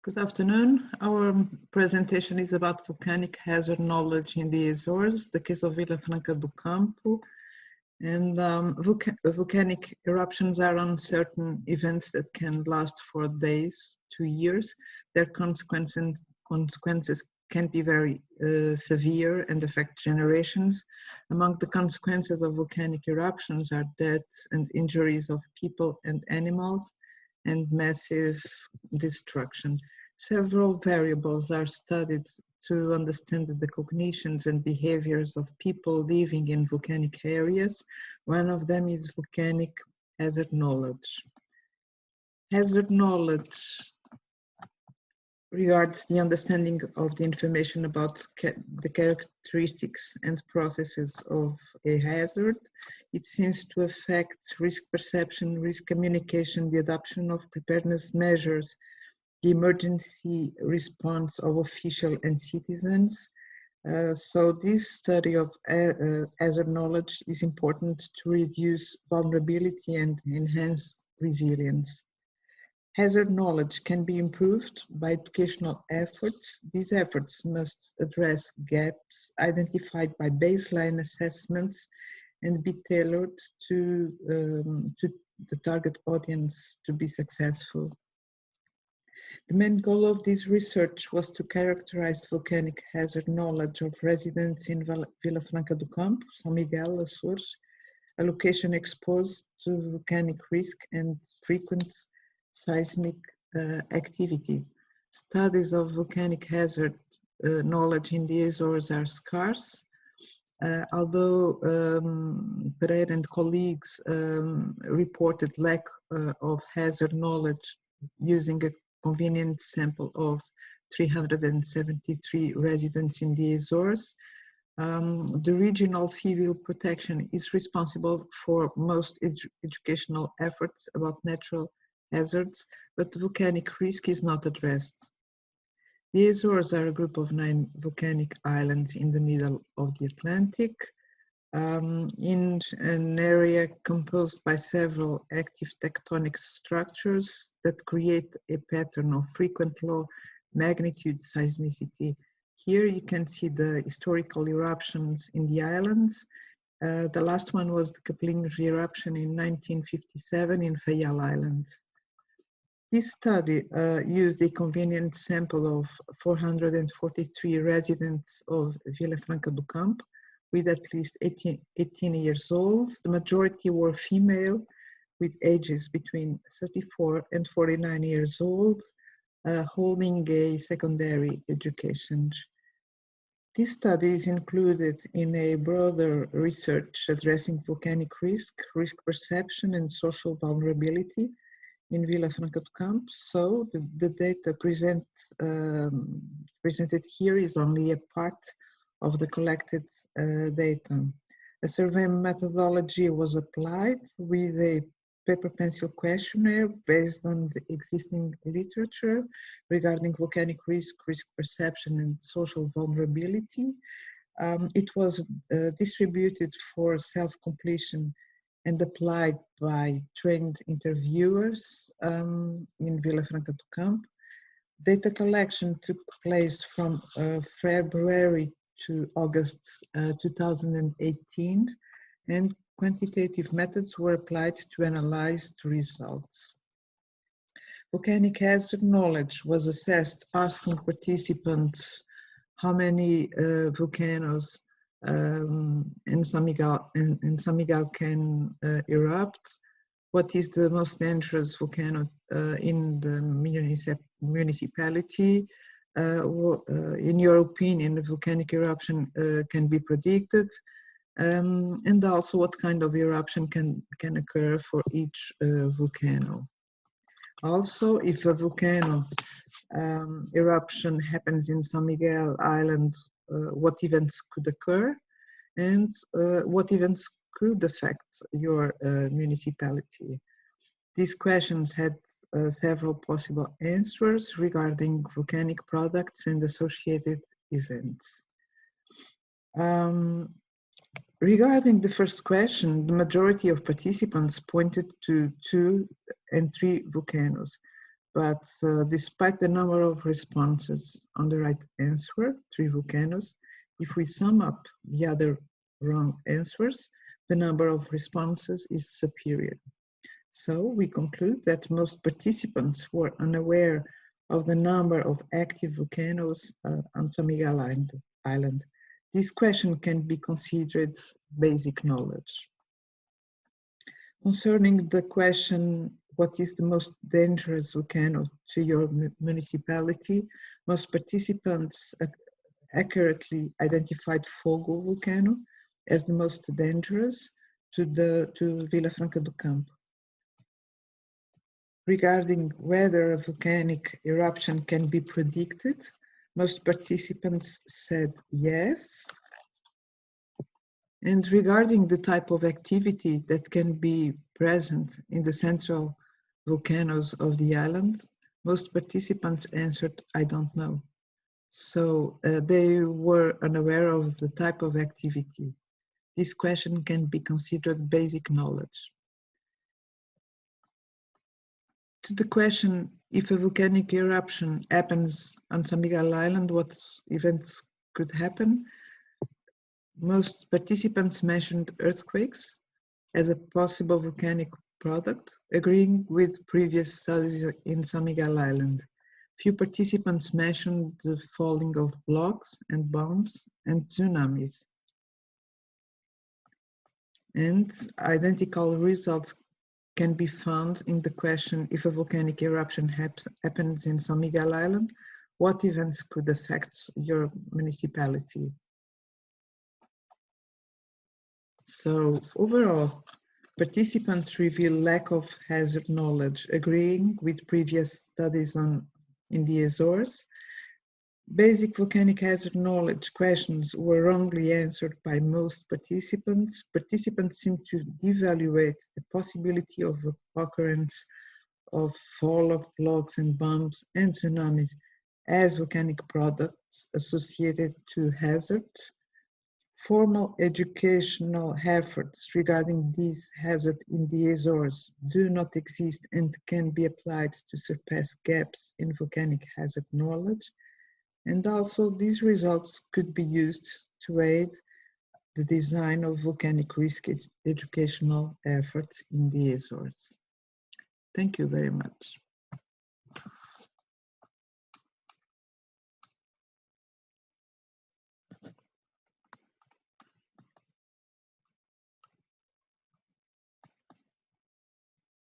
Good afternoon. Our presentation is about volcanic hazard knowledge in the Azores, the case of Vila Franca do Campo. And volcanic eruptions are uncertain events that can last for days, 2 years. Their consequences can be very severe and affect generations. Among the consequences of volcanic eruptions are deaths and injuries of people and animals, and massive destruction. Several variables are studied to understand the cognitions and behaviors of people living in volcanic areas. One of them is volcanic hazard knowledge. Hazard knowledge regards the understanding of the information about the characteristics and processes of a hazard. It seems to affect risk perception, risk communication, the adoption of preparedness measures, the emergency response of officials and citizens. So this study of hazard knowledge is important to reduce vulnerability and enhance resilience. Hazard knowledge can be improved by educational efforts. These efforts must address gaps identified by baseline assessments and be tailored to the target audience to be successful. The main goal of this research was to characterize volcanic hazard knowledge of residents in Vila Franca do Campo, São Miguel, Azores, a location exposed to volcanic risk and frequent seismic activity. Studies of volcanic hazard knowledge in the Azores are scarce. Although Pereira and colleagues reported lack of hazard knowledge using a convenient sample of 373 residents in the Azores, the regional civil protection is responsible for most educational efforts about natural hazards, but volcanic risk is not addressed. The Azores are a group of 9 volcanic islands in the middle of the Atlantic, in an area composed by several active tectonic structures that create a pattern of frequent low magnitude seismicity. Here you can see the historical eruptions in the islands. The last one was the Caplinhos eruption in 1957 in Faial Islands. This study used a convenient sample of 443 residents of Vila Franca do Campo with at least 18 years old. The majority were female with ages between 34 and 49 years old, holding a secondary education. This study is included in a broader research addressing volcanic risk, risk perception, and social vulnerability in Vila Franca do Campo. So the data presented here is only a part of the collected data. A survey methodology was applied with a paper-pencil questionnaire based on the existing literature regarding volcanic risk, risk perception, and social vulnerability. It was distributed for self-completion and applied by trained interviewers in Vila Franca do Campo. Data collection took place from February to August 2018, and quantitative methods were applied to analyze the results. Volcanic hazard knowledge was assessed, asking participants how many volcanoes in São Miguel can erupt, what is the most dangerous volcano in the municipality, in your opinion, a volcanic eruption can be predicted, and also what kind of eruption can occur for each volcano. Also, if a volcano eruption happens in São Miguel Island, what events could occur, and what events could affect your municipality. These questions had several possible answers regarding volcanic products and associated events. Regarding the first question, the majority of participants pointed to 2 and 3 volcanoes. but despite the number of responses on the right answer, 3 volcanoes, if we sum up the other wrong answers, the number of responses is superior. So we conclude that most participants were unaware of the number of active volcanoes on San Miguel Island. This question can be considered basic knowledge. Concerning the question, what is the most dangerous volcano to your municipality, most participants accurately identified Fogo volcano as the most dangerous to Vila Franca do Campo. Regarding whether a volcanic eruption can be predicted, most participants said yes. And regarding the type of activity that can be present in the central volcanoes of the island, most participants answered, I don't know. So they were unaware of the type of activity. This question can be considered basic knowledge. To the question, if a volcanic eruption happens on San Miguel Island, what events could happen? Most participants mentioned earthquakes as a possible volcanic product, agreeing with previous studies in San Miguel Island. Few participants mentioned the falling of blocks and bombs and tsunamis. And identical results can be found in the question, if a volcanic eruption happens in San Miguel Island, what events could affect your municipality? So overall, participants reveal lack of hazard knowledge, agreeing with previous studies in the Azores. Basic volcanic hazard knowledge questions were wrongly answered by most participants. Participants seem to devaluate the possibility of occurrence of fall of blocks and bombs and tsunamis as volcanic products associated to hazards. Formal educational efforts regarding these hazards in the Azores do not exist and can be applied to surpass gaps in volcanic hazard knowledge. And also these results could be used to aid the design of volcanic risk educational efforts in the Azores. Thank you very much.